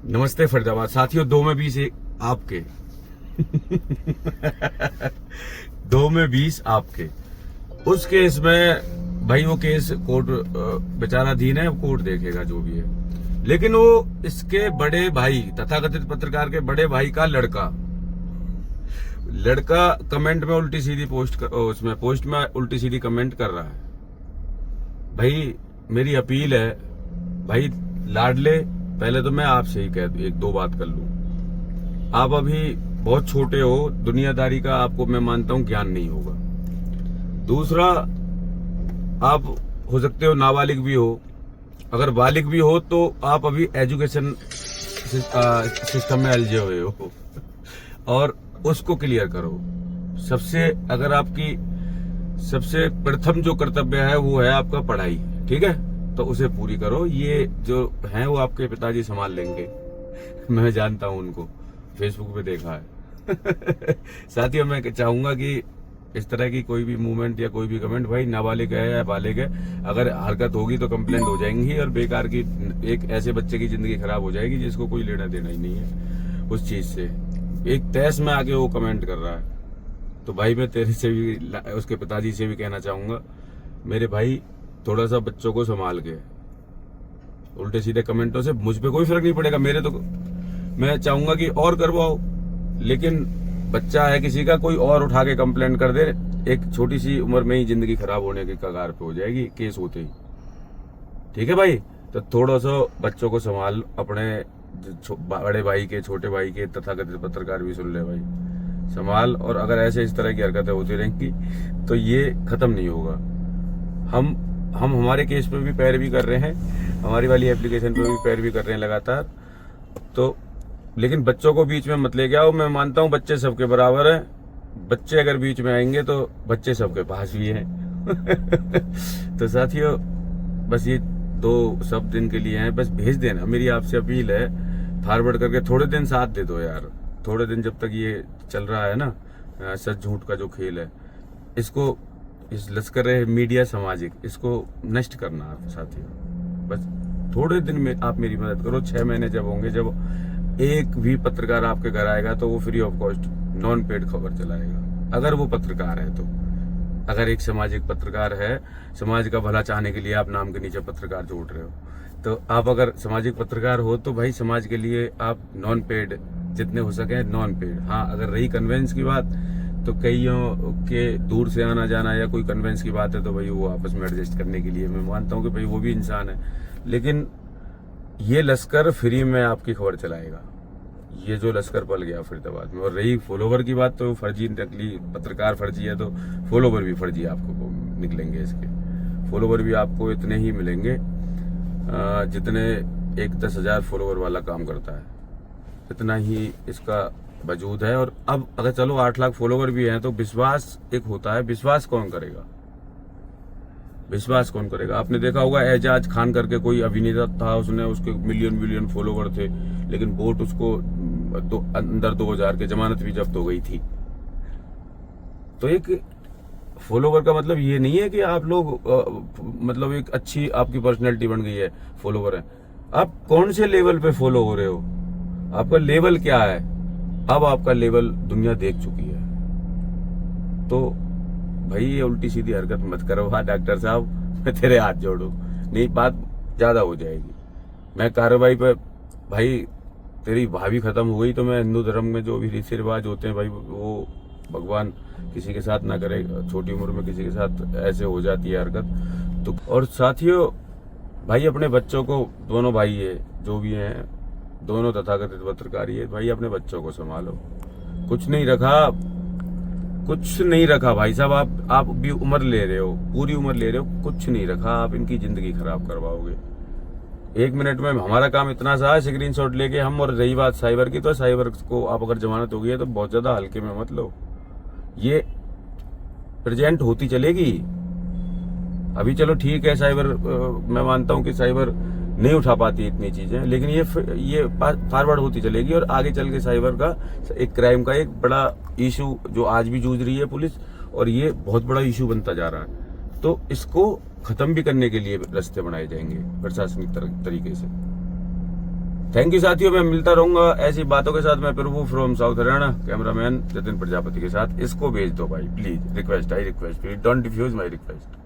नमस्ते फरीदाबाद साथियों। 2 में 20 आपके 2 में 20 आपके। उस केस में भाई वो केस कोर्ट विचाराधीन है, कोर्ट देखेगा जो भी है। लेकिन वो इसके बड़े भाई, तथाकथित पत्रकार के बड़े भाई का लड़का कमेंट में उल्टी सीधी पोस्ट में उल्टी सीधी कमेंट कर रहा है। भाई मेरी अपील है, भाई लाडले, पहले तो मैं आपसे ही कह एक दो बात कर लूं। आप अभी बहुत छोटे हो, दुनियादारी का आपको मैं मानता हूं ज्ञान नहीं होगा। दूसरा, आप हो सकते हो नाबालिग भी हो, अगर बालिग भी हो तो आप अभी एजुकेशन सिस्टम में उलझे हुए हो और उसको क्लियर करो। अगर आपकी सबसे प्रथम जो कर्तव्य है वो है आपका पढ़ाई, ठीक है, तो उसे पूरी करो। ये जो है वो आपके पिताजी संभाल लेंगे, मैं जानता हूं उनको, फेसबुक पे देखा है। साथियों, मैं चाहूंगा कि इस तरह की कोई भी मूवमेंट या कोई भी कमेंट, भाई नाबालिग है या बालिग है, अगर हरकत होगी तो कंप्लेंट हो जाएंगी और बेकार की एक ऐसे बच्चे की जिंदगी खराब हो जाएगी जिसको कोई लेना देना ही नहीं है उस चीज से। एक तहस में आके वो कमेंट कर रहा है, तो भाई मैं तेरे से भी, उसके पिताजी से भी कहना चाहूंगा, मेरे भाई थोड़ा सा बच्चों को संभाल के। उल्टे सीधे कमेंटों से मुझ पे कोई फर्क नहीं पड़ेगा, मेरे तो मैं चाहूंगा कि और करवाओ, लेकिन बच्चा है किसी का, कोई और उठा के कंप्लेंट कर दे, एक छोटी सी उम्र में ही जिंदगी खराब होने के कगार पे हो जाएगी केस होते ही। ठीक है भाई, तो थोड़ा सा बच्चों को संभाल, अपने बड़े भाई के, छोटे भाई के, तथाकथित पत्रकार भी सुन ले भाई, संभाल। और अगर ऐसे इस तरह की हरकतें होती रहेंगी तो ये खत्म नहीं होगा। हम हमारे केस पे भी पैरवी कर रहे हैं, हमारी वाली एप्लीकेशन पे भी पैरवी कर रहे हैं लगातार, तो लेकिन बच्चों को बीच में मत लेके आओ। मैं मानता हूँ बच्चे सबके बराबर हैं, बच्चे अगर बीच में आएंगे तो बच्चे सबके पास भी हैं। तो साथियों, बस ये 2 शब्द दिन के लिए हैं, बस भेज देना, मेरी आपसे अपील है, फॉरवर्ड करके थोड़े दिन साथ दे दो यार। थोड़े दिन जब तक ये चल रहा है ना, सच झूठ का जो खेल है, इसको, इस लश्कर मीडिया सामाजिक, इसको नष्ट करना आप साथियों। बस थोड़े दिन में आप मेरी मदद करो। 6 महीने जब होंगे, जब एक भी पत्रकार आपके घर आएगा तो वो free of cost non paid खबर चलाएगा, अगर वो पत्रकार है तो। अगर एक सामाजिक पत्रकार है, समाज का भला चाहने के लिए आप नाम के नीचे पत्रकार जोड़ रहे हो, तो आप अगर सामाजिक पत्रकार हो तो भाई समाज के लिए आप नॉन पेड जितने हो सके नॉन पेड। हाँ, अगर रही कन्वेंस की बात, तो कईयों के दूर से आना जाना या कोई कन्वेंस की बात है तो भाई वो आपस में एडजस्ट करने के लिए मैं मानता हूँ कि भाई वो भी इंसान है। लेकिन ये लश्कर फ्री में आपकी खबर चलाएगा, ये जो लश्कर पल गया फरीदाबाद में। और रही फॉलोवर की बात, तो फर्जी, नकली पत्रकार फर्जी है तो फॉलोवर भी फर्जी आपको निकलेंगे। इसके फॉलोवर भी आपको इतने ही मिलेंगे जितने एक 10,000 फॉलोवर वाला काम करता है, इतना ही इसका वजूद है। और अब अगर चलो 8 लाख फॉलोवर भी हैं तो विश्वास एक होता है, विश्वास कौन करेगा? विश्वास कौन करेगा? आपने देखा होगा एजाज खान करके कोई अभिनेता था, उसने, उसके मिलियन फॉलोवर थे, लेकिन वोट उसको अंदर 2000 के जमानत भी जब्त हो गई थी। तो एक फॉलोवर का मतलब ये नहीं है कि आप लोग मतलब एक अच्छी आपकी पर्सनैलिटी बन गई है, फॉलोवर है। आप कौन से लेवल पे फॉलो हो रहे हो, आपका लेवल क्या है? अब आपका लेवल दुनिया देख चुकी है। तो भाई ये उल्टी सीधी हरकत मत करो। हाँ डॉक्टर साहब, मैं तेरे हाथ जोड़ू, नहीं बात ज्यादा हो जाएगी। मैं कार्रवाई पे, भाई तेरी भाभी खत्म हो गई तो मैं हिंदू धर्म में जो भी रीति रिवाज होते हैं भाई, वो भगवान किसी के साथ ना करे, छोटी उम्र में किसी के साथ ऐसे हो जाती है हरकत। तो और साथियों, भाई अपने बच्चों को, दोनों भाई है जो भी हैं, दोनों तथाकथित पत्रकारी है, भाई अपने बच्चों को संभालो। कुछ नहीं रखा भाई साहब, आप भी उम्र ले रहे हो, पूरी उम्र ले रहे हो, कुछ नहीं रखा, आप इनकी जिंदगी खराब करवाओगे। 1 मिनट में हमारा काम इतना सा है, स्क्रीनशॉट लेके हम। और रही बात साइबर की, तो साइबर को आप अगर जमानत हो गई है तो बहुत ज्यादा हल्के में मत लो, ये प्रेजेंट होती चलेगी। अभी चलो ठीक है, साइबर मैं मानता हूं कि साइबर नहीं उठा पाती इतनी चीजें, लेकिन ये फॉरवर्ड होती चलेगी और आगे चल के साइबर का एक क्राइम का एक बड़ा इशू जो आज भी जूझ रही है पुलिस, और ये बहुत बड़ा इशू बनता जा रहा है। तो इसको खत्म भी करने के लिए रास्ते बनाए जाएंगे प्रशासनिक तरीके से। थैंक यू साथियों, मैं मिलता रहूंगा ऐसी बातों के साथ। मैं Prabhu from south Haryana, cameraman Jatin Prajapati के साथ। इसको भेज दो भाई please, request, I request, please don't diffuse my request.